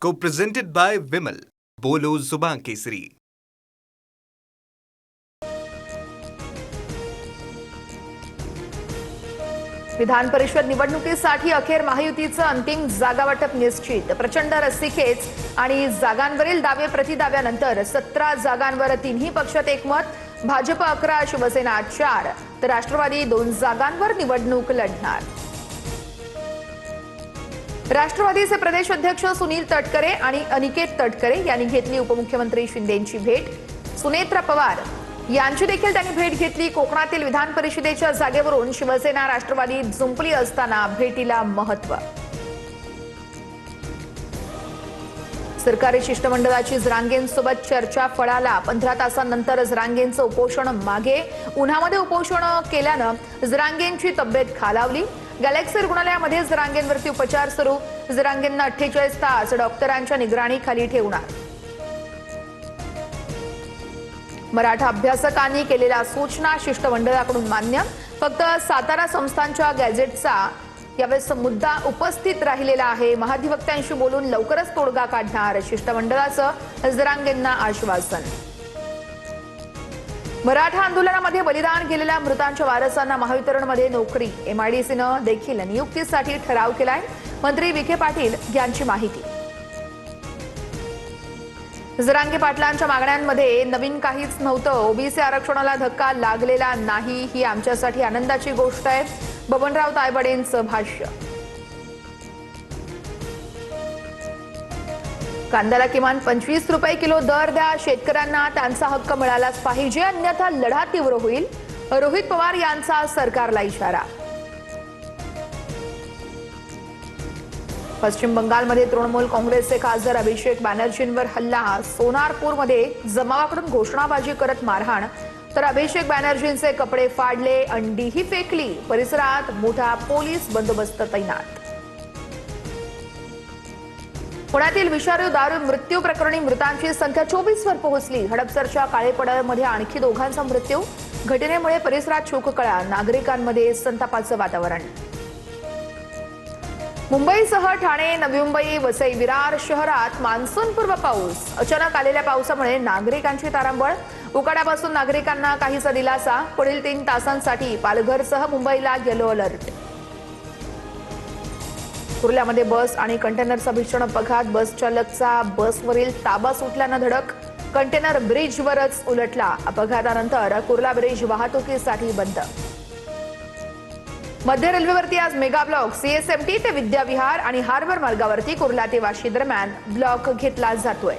Co-presented by Vimal. बोलो जुबान केसरी. विधान परिषद निवडणुकीसाठी अखेर महायुतीचं अंतिम जागा वाटप निश्चित. प्रचंड रस्सीखेच आणि जागांवरील दावे प्रतिदाव्यानंतर 17 जागांवर तिन्ही पक्षात एकमत. भाजप 11, शिवसेना 4 तर राष्ट्रवादी 2 जागांवर निवडणूक लढणार. राष्ट्रवादीचे प्रदेश अध्यक्ष सुनील तटकरे आणि अनिकेत तटकरे यांनी घेतली उपमुख्यमंत्री शिंदेंची भेट. सुनेत्रा पवार यांची देखील त्यांनी भेट घेतली. कोकणातील विधान परिषदेच्या जागेवरून शिवसेना राष्ट्रवादी जुंपली असताना भेटीला महत्त्व. सरकारी शिष्टमंडळाची जरांगेंसोबत चर्चा फळाला. 15 तासांनंतर जरांगेंचं उपोषण मागे. उन्हामध्ये उपोषण केल्यानं जरांगेंची तब्येत खालावली. गॅलेक्सी रुग्णालयामध्ये जरांगेंवरती उपचार सुरू. जरांगेंना 48 तास डॉक्टरांच्या निगराणीखाली ठेवणार. मराठा अभ्यासकांनी केलेल्या सूचना शिष्टमंडळाकडून मान्य. फक्त सातारा संस्थांच्या गॅझेटचा यावेळेस मुद्दा उपस्थित राहिलेला आहे. महाधिवक्त्यांशी बोलून लवकरच तोडगा काढणार शिष्टमंडळाचं जरांगेंना आश्वासन. मराठा आंदोलनामध्ये बलिदान गेलेल्या मृतांच्या वारसांना महावितरणमध्ये नोकरी. एमआयडीसीनं देखील नियुक्तीसाठी ठराव केलाय. मंत्री विखे पाटील यांची माहिती. जरांगे पाटलांच्या मागण्यांमध्ये नवीन काहीच नव्हतं. ओबीसी आरक्षणाला धक्का लागलेला नाही, ही आमच्यासाठी आनंदाची गोष्ट आहे. बबनराव तायवाडेंचं भाष्य. कांद्याला किमान 25 रुपये किलो दर द्या. शेतकऱ्यांना त्यांचा हक्क मिळालाच पाहिजे, अन्यथा लढा तीव्र होईल. रोहित पवार यांचा सरकारला इशारा. पश्चिम बंगालमध्ये तृणमूल काँग्रेसचे खासदार अभिषेक बॅनर्जींवर हल्ला. सोनारपूरमध्ये जमावाकडून घोषणाबाजी करत मारहाण. तर अभिषेक बॅनर्जींचे कपडे फाडले, अंडीही फेकली. परिसरात मोठा पोलीस बंदोबस्त तैनात. पुण्यातील विषारी दारू मृत्यू प्रकरणी मृतांची संख्या 24 वर पोहोचली. हडपसरच्या काळेपडळमध्ये आणखी 2घांचा मृत्यू. घटनेमुळे परिसरात शोककळा. नागरिकांमध्ये संतापाचं वातावरण. मुंबईसह ठाणे, नवी मुंबई, वसई, विरार शहरात मान्सूनपूर्व पाऊस. अचानक आलेल्या पावसामुळे नागरिकांची तारांबळ. उकाड्यापासून नागरिकांना काहीसा दिलासा. पुढील 3 तासांसाठी पालघरसह मुंबईला येलो अलर्ट. कुर्ल्यामध्ये बस आणि कंटेनरचा भीषण अपघात. बस चालकचा बसवरील ताबा सुटल्यानं धडक. कंटेनर ब्रिजवरच उलटला. अपघातानंतर कुर्ला ब्रिज वाहतुकीसाठी बंद. मध्य रेल्वेवरती आज मेगा ब्लॉक. सीएसएमटी ते विद्याविहार आणि हार्बर मार्गावरती कुर्ला ते वाशी दरम्यान ब्लॉक घेतला जातोय.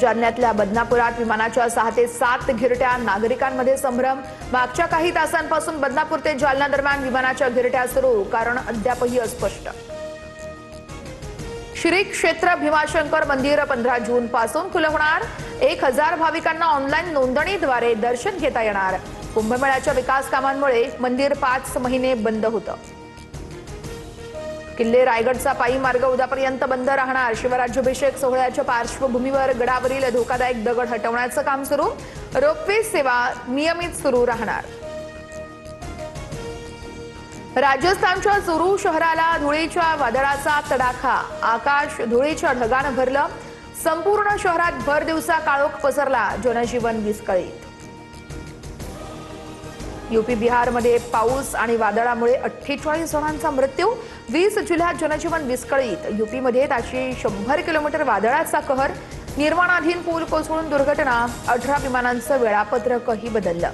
जालन्यातल्या बदनापुरात विमानाच्या 6 ते 7 घिरट्या. नागरिकांमध्ये संभ्रम. मागच्या काही तासांपासून बदनापूर ते जालना दरम्यान विमानाच्या घिरट्या सुरू. कारण अद्यापही अस्पष्ट. श्री क्षेत्र भीमाशंकर मंदिर 15 जून पासून खुलं होणार. 1000 भाविकांना ऑनलाईन नोंदणीद्वारे दर्शन घेता येणार. कुंभमेळ्याच्या विकास कामांमुळे मंदिर 5 महिने बंद होतं. किल्ले रायगडचा पायी मार्ग उद्यापर्यंत बंद राहणार. शिवराज्याभिषेक सोहळ्याच्या पार्श्वभूमीवर गडावरील धोकादायक दगड हटवण्याचं काम सुरू. रोपवे सेवा नियमित सुरू राहणार. राजस्थानच्या चुरू शहराला धुळीच्या वादळाचा तडाखा. आकाश धुळीच्या ढगानं भरलं. संपूर्ण शहरात भर दिवसा काळोख पसरला. जनजीवन विस्कळीत. यूपी बिहारमध्ये पाऊस आणि वादळामुळे 48 जणांचा मृत्यू. 20 जिल्ह्यात जनजीवन विस्कळीत. यूपीमध्ये ताशी 100 किलोमीटर वादळाचा कहर. निर्माणाधीन पूल कोसळून दुर्घटना. 18 विमानांचं वेळापत्रकही बदललं.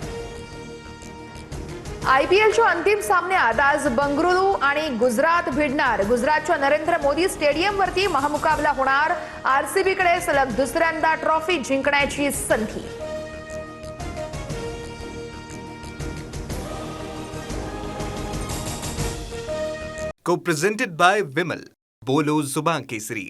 आयपीएलच्या अंतिम सामन्यात आज बंगळुरू आणि गुजरात भिडणार. गुजरातच्या नरेंद्र मोदी स्टेडियमवरती महामुकाबला होणार. आरसीबीकडे सलग दुसऱ्यांदा ट्रॉफी जिंकण्याची संधी. Co-presented by Vimal. बोलो जुबान केसरी.